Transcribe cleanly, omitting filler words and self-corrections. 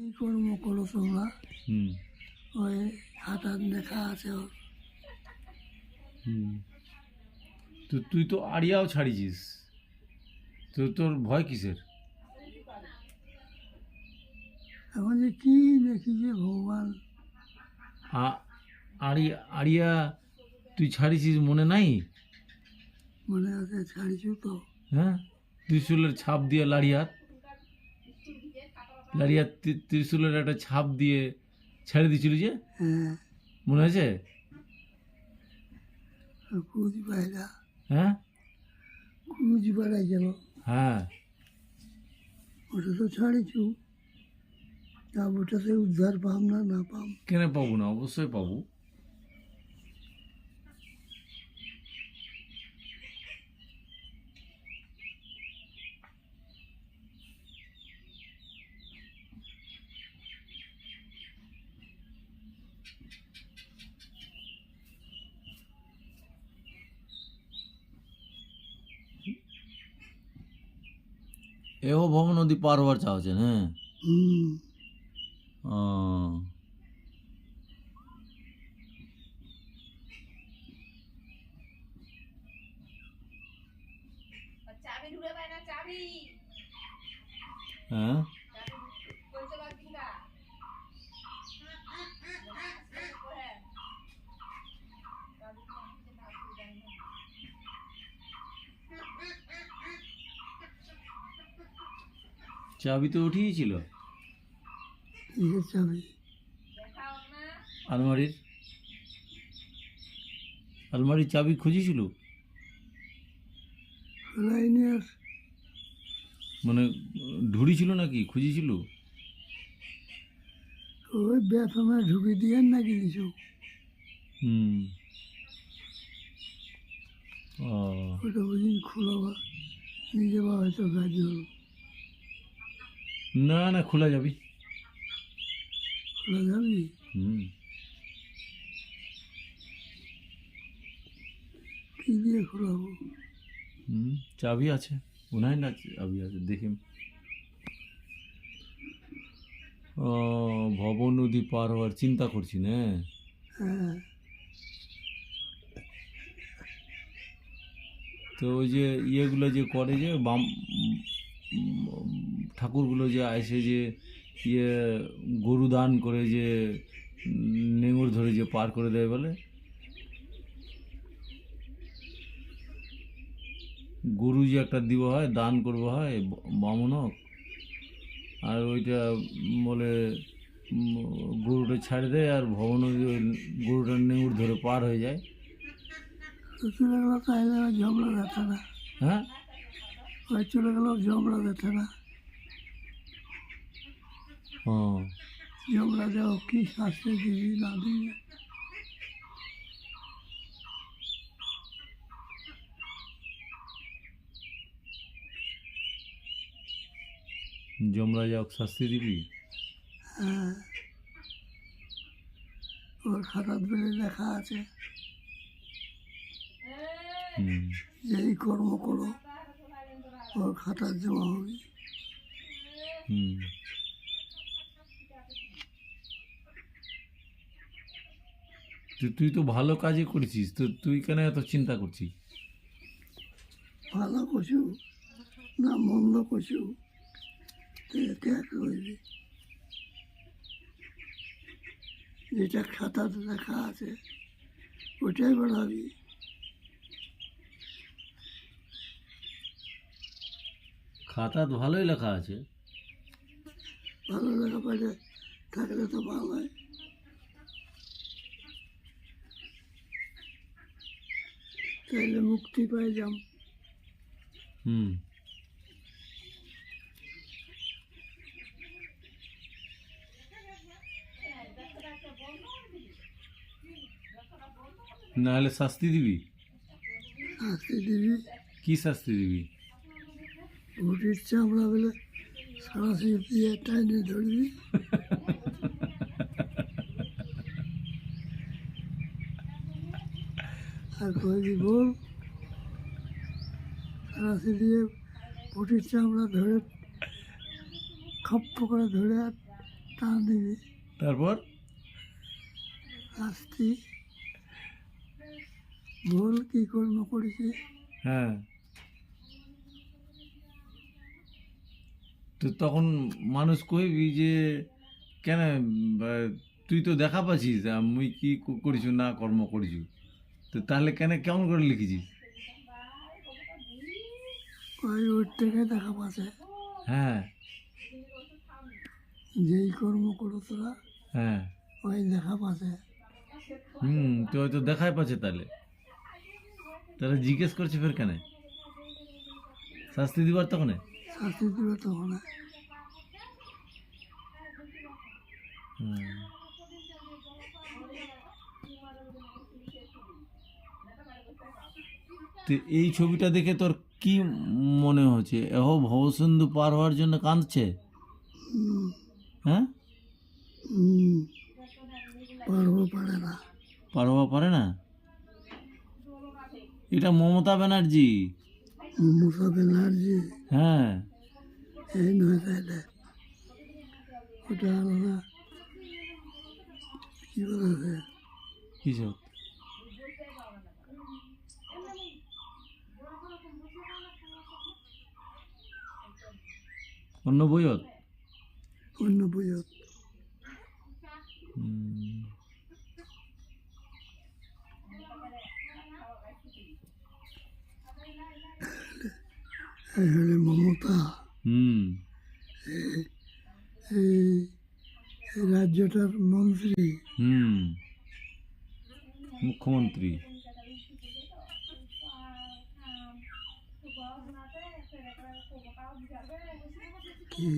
এই কর্ম করো তোমরা, হুম ওই হাতার লেখা আছে ওর। হুম তো তুই তো আড়িয়াও ছাড়িছিস, তো তোর ভয় কিসের? এখন যে কি দেখি যে ভগবান, আড়িয়া তুই ছাড়িছিস মনে নাই? মনে আছে ছাড়িছু তো। হ্যাঁ, ত্রিশূলের ছাপ দিয়ে লাড়িয়াত ত্রিশূলের একটা ছাপ দিয়ে ছেড়ে দিয়েছিল যে, হ্যাঁ, মনে আছে? কুচ বাইরা, হ্যাঁ কুচ বেড়াই গেল, হ্যাঁ ওটা তো ছাড়িছু। তা ওটাতে উদ্ধার পাম না না পাম? কেন পাবো না, অবশ্যই পাবো। এও ভব নদী পার হওয়ার চাওছেন? হ্যাঁ। হুম, ও, হ্যাঁ চাবি তো উঠিয়েছিল কিসের চাবি? আলমারির চাবি খুঁজেছিল, খোলাইনি আর। মানে ঢুড়ি ছিল নাকি খুঁজেছিল? ওই ব্যাপারে ঢুকে দিয়ে নাকি কিছু, হুম। ও, ওটা বুঝি খোলা বা নিজে বা হয়তো কাজ হলো। না না, খোলা যাবি। খোলা যাবি? হুম। কি দিয়ে খোলাবো? হুম, চাবি আছে, মনে হয় না চাবি আছে, দেখি। ও, ভব নদী পার হওয়ার চিন্তা করছি না। হ্যাঁ, তো ওই যে ইয়েগুলো যে করে যে বাম ঠাকুরগুলো যে আসে যে ইয়ে গরু দান করে যে নেঙুর ধরে যে পার করে দেয় বলে, গরু যে একটা দিব হয় দান করবো হয় বামনক, আর ওইটা বলে গরুটা ছাড়ে দেয় আর ভবন গরুটার নেঙুর ধরে পার হয়ে যায়। চলে গেল তাইলে ওই ঝগড়া ব্যথা না, হ্যাঁ, ওই চলে গেল ঝগড়া ব্যথা না। হ্যাঁ ঝগড়া যাও কি শাস্তি দিবি না দিবি? যমরাজা শাস্তি দিবি। হ্যাঁ, ওর খাতা ধরে লেখা আছে, হুম। যেই কর্ম করো ওর খাতা জমা হবে। হুম। তুই তো ভালো কাজই করেছিস, তো তুই কেন এত চিন্তা করছিস? ভালো করছু না মন্দ করছু ত্যাগ করবি। যেটা খাতাতে লেখা আছে ওটাই বাড়াবি। খাতা তো ভালোই লেখা আছে। ভালো লেখা পাইলে থাকলে তো ভালো হয়। তাইলে মুক্তি পাই যাম। হুম। না হলে শাস্তি দিবি? শাস্তি দিবি, কি শাস্তি দিবি? ঘুটির চামড়া বলে সরাসরি দিয়ে টাইনে ধরবি। আর কইবি বল, সরাসরি দিয়ে ঘুটির চামড়া ধরে খপ্প করে ধরে আর টান দিবি, তারপর শাস্তি, বল কি কর্ম করেছি। হ্যাঁ, তো তখন মানুষ কইবি যে কেন তুই তো দেখা পাচ্ছিস মুই কি করিছু না কর্ম করিছু, তো তাহলে কেমন করে লিখেছিস? ওর থেকে দেখা পাচ্ছে, হ্যাঁ, যেই কর্ম করো তোরা হ্যাঁ, ওই দেখা পাচ্ছে। তো হয়তো দেখাই পাচ্ছে, তাহলে তাহলে জিজ্ঞেস করছে ফের কেন শাস্তি দিবার তখন? শাস্তি দিবে তখন। তো এই ছবিটা দেখে তোর কি মনে হচ্ছে? ভবসিন্ধু পার হওয়ার জন্য কাঁদছে? হুম, হ্যাঁ, হুম, পারবো পারে না। পার হওয়া পারে না? এটা মমতা ব্যানার্জি। মমতা ব্যানার্জি হ্যাঁ, এই নয় তাইলে, ওটা আলাদা। কি বলেছে? কিসব? অন্য বইয়ত? অন্য বইয়ত। এই হলে মমতা এই এই রাজ্যটার মন্ত্রী। মুখ্যমন্ত্রী। কি